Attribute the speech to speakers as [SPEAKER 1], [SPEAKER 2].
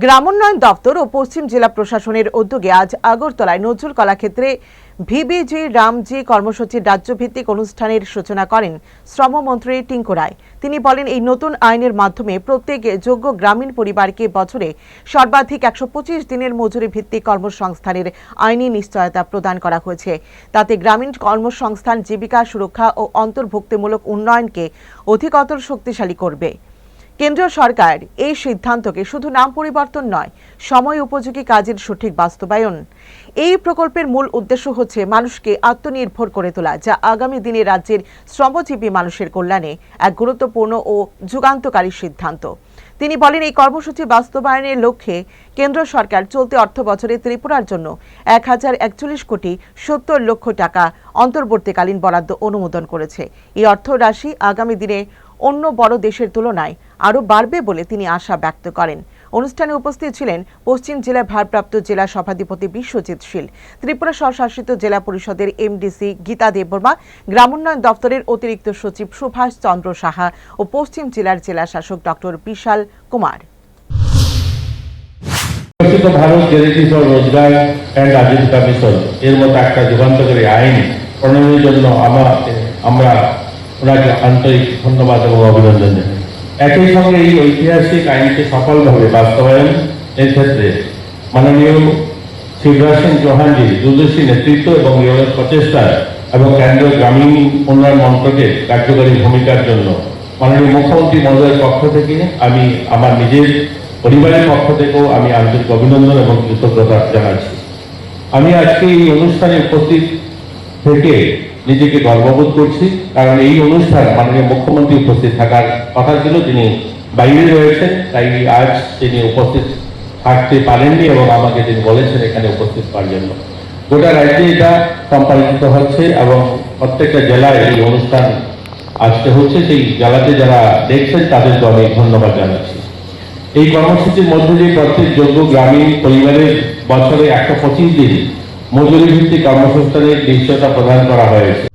[SPEAKER 1] গ্রামোন্নয়ন দপ্তর ও পশ্চিম জেলা প্রশাসনের উদ্যোগে আজ আগরতলায় নজরুল কলাক্ষেত্রে ভিবিজি রামজি কর্মসূচির রাজ্যভিত্তিক অনুষ্ঠানের সূচনা করেন শ্রমমন্ত্রী টিঙ্কু রায়। তিনি বলেন, এই নতুন আইনের মাধ্যমে প্রত্যেক যোগ্য গ্রামীণ পরিবারকে বছরে সর্বাধিক 125 দিনের মজুরি ভিত্তিক কর্মসংস্থানের আইনি নিশ্চয়তা প্রদান করা হয়েছে। তাতে গ্রামীণ কর্মসংস্থান, জীবিকা সুরক্ষা ও অন্তর্ভুক্তিমূলক উন্নয়নকে অধিকতর শক্তিশালী করবে। কেন্দ্রীয় সরকার এই সিদ্ধান্তকে শুধু নাম পরিবর্তন নয়, সময় উপযোগী কাজের সঠিক বাস্তবায়ন। এই প্রকল্পের মূল উদ্দেশ্য হচ্ছে মানুষকে আত্মনির্ভর করে তোলা, যা আগামী দিনে রাজ্যের শ্রমজীবী মানুষের কল্যাণে এক গুরুত্বপূর্ণ ও যুগান্তকারী সিদ্ধান্ত। তিনি বলেন, এই কর্মসূচি বাস্তবায়নের লক্ষ্যে কেন্দ্র সরকার চলতি অর্থ বছরে ত্রিপুরার জন্য 1041 কোটি 70 লক্ষ টাকা অন্তর্বর্তীকালীন বরাদ্দ অনুমোদন করেছে। এই অর্থ রাশি আগামী দিনে অন্য বড় দেশের তুলনায় আরও বাড়বে বলে তিনি আশা ব্যক্ত করেন। অনুষ্ঠানে উপস্থিত ছিলেন পশ্চিম জেলা ভারপ্রাপ্ত জেলা সভাধিপতি বিশ্বজিৎ শীল, ত্রিপুরা স্বশাসিত জেলা পরিষদের এমডিসি গীতা দেববর্মা, গ্রামোন্নয়ন দপ্তরের অতিরিক্ত সচিব সুভাষ চন্দ্র সাহা ও পশ্চিম জেলার জেলা শাসক doctor Vishal Kumar.
[SPEAKER 2] Bharat guarantee for Rozgar and Ajeevika mission এর মতো একটা যুগান্তকারী আইন প্রণয়নের জন্য আমরা ওনাকে আন্তরিক ধন্যবাদ এবং অভিনন্দন জানাই। একই সঙ্গে এই ঐতিহাসিক আইনকে সফলভাবে বাস্তবায়ন এর ক্ষেত্রে মাননীয় শিবরাজ সিং চৌহানজির দূরদর্শী নেতৃত্ব এবং নিরলস প্রচেষ্টা এবং কেন্দ্রীয় গ্রামীণ উন্নয়ন মন্ত্রকের কার্যকরী ভূমিকার জন্য মাননীয় মুখ্যমন্ত্রী মহোদয়ের পক্ষ থেকে আমি আমার নিজের পরিবারের পক্ষ থেকেও আমি আন্তরিক অভিনন্দন এবং কৃতজ্ঞতা জানাচ্ছি। আমি আজকে এই অনুষ্ঠানে উপস্থিত থেকে নিজেকে গর্ববোধ করছি, কারণ এই অনুষ্ঠান মাননীয় মুখ্যমন্ত্রী উপস্থিত থাকার কথা ছিল, তিনি বাইরে রয়েছেন, তাই আজ তিনি উপস্থিত থাকতে পারেননি এবং আমাকে তিনি বলেছেন এখানে উপস্থিত হওয়ার জন্য। গোটা রাজ্যে এটা সম্পাদিত হচ্ছে এবং প্রত্যেকটা জেলায় এই অনুষ্ঠান আজকে হচ্ছে। সেই জেলাতে যারা দেখছেন তাদেরকে আমি ধন্যবাদ জানাচ্ছি। এই কর্মসূচির মধ্যে দিয়ে প্রত্যেক যোগ্য গ্রামীণ পরিবারের বছরে 125 দিন মজুরি ভিত্তিক কর্মসংস্থানের নিশ্চয়তা প্রদান করা হয়েছে।